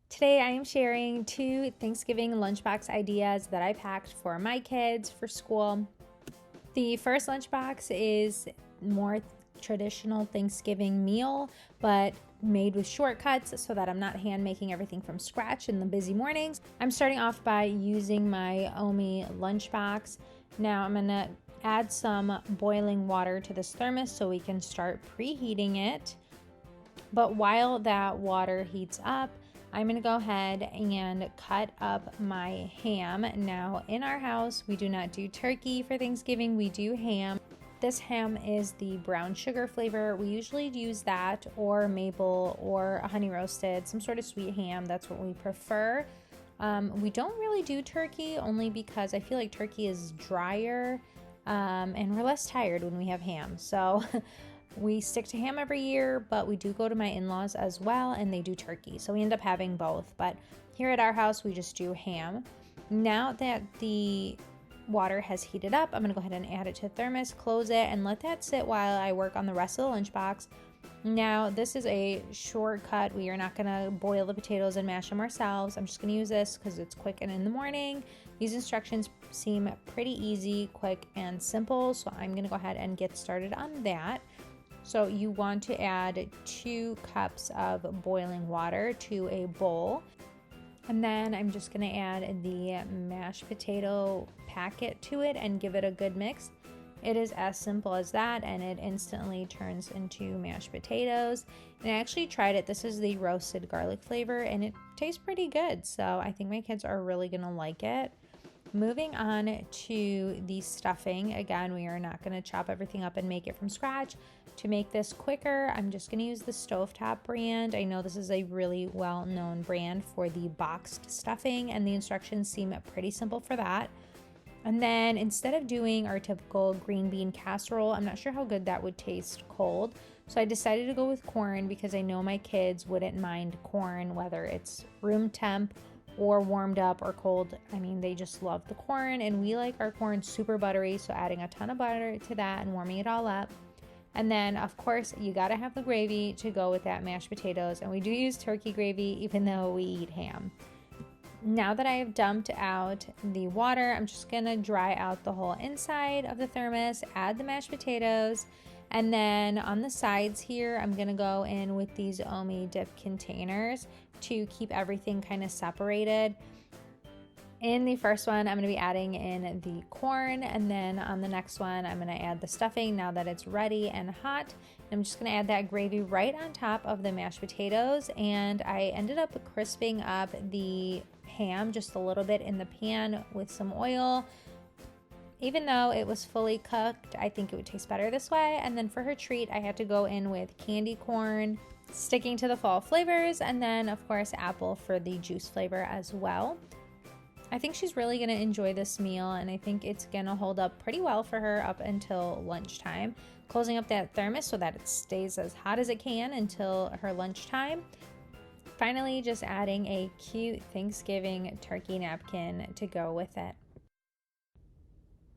Today I am sharing 2 Thanksgiving lunchbox ideas that I packed for my kids for school. The first lunchbox is more traditional Thanksgiving meal, but made with shortcuts so that I'm not hand making everything from scratch in the busy mornings. I'm starting off by using my Omi lunchbox. Now I'm gonna add some boiling water to this thermos so we can start preheating it. But while that water heats up, I'm gonna go ahead and cut up my ham. Now in our house, we do not do turkey for Thanksgiving, we do ham. This ham is the brown sugar flavor. We usually use that or maple or a honey roasted, some sort of sweet ham. That's what we prefer. We don't really do turkey only because I feel like turkey is drier and we're less tired when we have ham. So we stick to ham every year, but we do go to my in-laws as well and they do turkey. So we end up having both. But here at our house, we just do ham. Now that the water has heated up, I'm gonna go ahead and add it to the thermos, close it, and let that sit while I work on the rest of the lunchbox. Now, this is a shortcut. We are not gonna boil the potatoes and mash them ourselves. I'm just gonna use this because it's quick and in the morning. These instructions seem pretty easy, quick, and simple. So I'm gonna go ahead and get started on that. So you want to add 2 cups of boiling water to a bowl. And then I'm just gonna add the mashed potato packet to it and give it a good mix. It is as simple as that, and it instantly turns into mashed potatoes. And I actually tried it. This is the roasted garlic flavor, and it tastes pretty good. So I think my kids are really gonna like it. Moving on to the stuffing. Again, we are not gonna chop everything up and make it from scratch. To make this quicker, I'm just gonna use the Stovetop brand. I know this is a really well-known brand for the boxed stuffing, and the instructions seem pretty simple for that. And then instead of doing our typical green bean casserole, I'm not sure how good that would taste cold. So I decided to go with corn because I know my kids wouldn't mind corn, whether it's room temp or warmed up or cold. I mean, they just love the corn, and we like our corn super buttery. So adding a ton of butter to that and warming it all up. And then, of course, you gotta have the gravy to go with that mashed potatoes. And we do use turkey gravy, even though we eat ham. Now that I have dumped out the water, I'm just gonna dry out the whole inside of the thermos, add the mashed potatoes, and then on the sides here, I'm gonna go in with these Omi dip containers to keep everything kind of separated. In the first one, I'm going to be adding in the corn, and then on the next one, I'm going to add the stuffing now that it's ready and hot. I'm just going to add that gravy right on top of the mashed potatoes, and I ended up crisping up the ham just a little bit in the pan with some oil. Even though it was fully cooked, I think it would taste better this way. And then for her treat, I had to go in with candy corn, sticking to the fall flavors, and then of course apple for the juice flavor as well. I think she's really going to enjoy this meal, and I think it's going to hold up pretty well for her up until lunchtime. Closing up that thermos so that it stays as hot as it can until her lunchtime. Finally, just adding a cute Thanksgiving turkey napkin to go with it.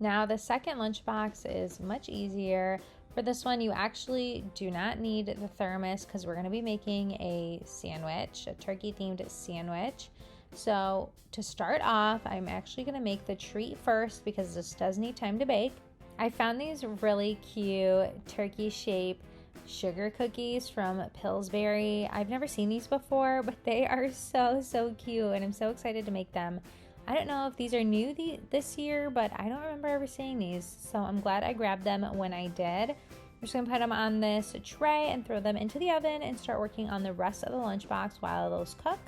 Now, the second lunchbox is much easier. For this one, you actually do not need the thermos because we're going to be making a sandwich, a turkey-themed sandwich. So to start off, I'm actually gonna make the treat first because this does need time to bake. I found these really cute turkey-shaped sugar cookies from Pillsbury. I've never seen these before, but they are so cute, and I'm so excited to make them. I don't know if these are new this year, but I don't remember ever seeing these, so I'm glad I grabbed them when I did. I'm just gonna put them on this tray and throw them into the oven and start working on the rest of the lunchbox while those cook.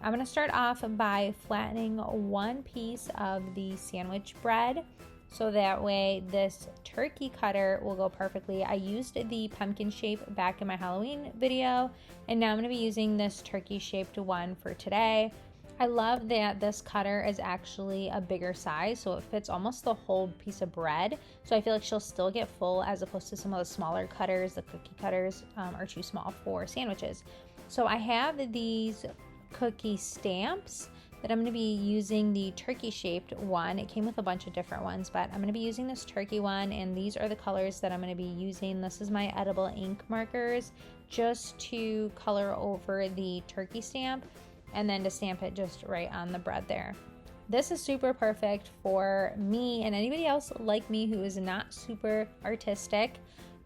I'm going to start off by flattening one piece of the sandwich bread so that way this turkey cutter will go perfectly. I used the pumpkin shape back in my Halloween video, and now I'm going to be using this turkey shaped one for today. I love that this cutter is actually a bigger size, so it fits almost the whole piece of bread. So I feel like she'll still get full as opposed to some of the smaller cutters. The cookie cutters are too small for sandwiches. So I have these cookie stamps that I'm going to be using the turkey shaped one. It came with a bunch of different ones, but I'm going to be using this turkey one, and these are the colors that I'm going to be using. This is my edible ink markers just to color over the turkey stamp. and then to stamp it just right on the bread there. This is super perfect for me and anybody else like me who is not super artistic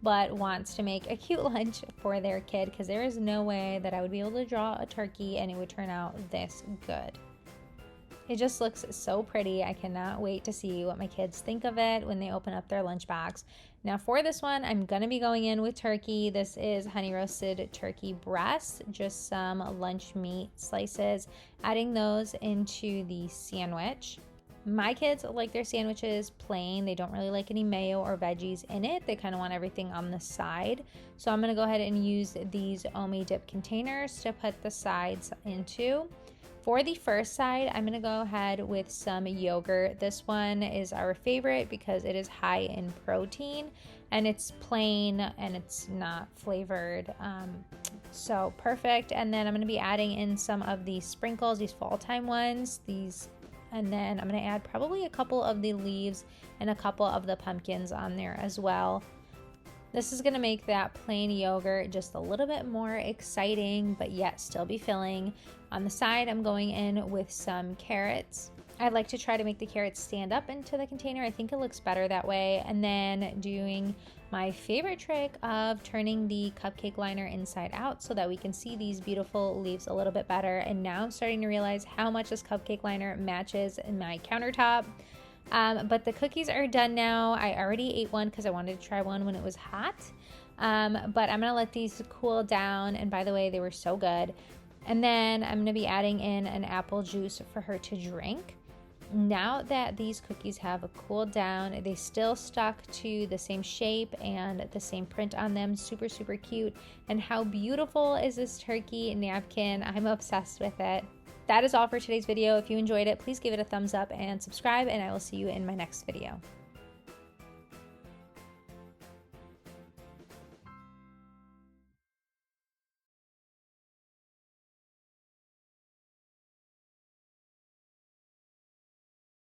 but wants to make a cute lunch for their kid, because there is no way that I would be able to draw a turkey and it would turn out this good. It just looks so pretty. I cannot wait to see what my kids think of it when they open up their lunchbox. Now for this one, I'm gonna be going in with turkey. This is honey roasted turkey breasts, just some lunch meat slices, adding those into the sandwich. My kids like their sandwiches plain. They don't really like any mayo or veggies in it. They kind of want everything on the side. So I'm gonna go ahead and use these Omi dip containers to put the sides into. For the first side, I'm gonna go ahead with some yogurt. This one is our favorite because it is high in protein and it's plain and it's not flavored. So perfect. And then I'm gonna be adding in some of these sprinkles, these fall time ones, and then I'm gonna add probably a couple of the leaves and a couple of the pumpkins on there as well. This is gonna make that plain yogurt just a little bit more exciting, but yet still be filling. On the side, I'm going in with some carrots. I like to try to make the carrots stand up into the container. I think it looks better that way. And then doing my favorite trick of turning the cupcake liner inside out so that we can see these beautiful leaves a little bit better. And now I'm starting to realize how much this cupcake liner matches in my countertop. But the cookies are done now. I already ate one because I wanted to try one when it was hot. But I'm gonna let these cool down. And by the way, they were so good. And then I'm gonna be adding in an apple juice for her to drink. Now that these cookies have cooled down, they still stuck to the same shape and the same print on them. Super, super cute. And how beautiful is this turkey napkin? I'm obsessed with it. That is all for today's video. If you enjoyed it, please give it a thumbs up and subscribe, and I will see you in my next video.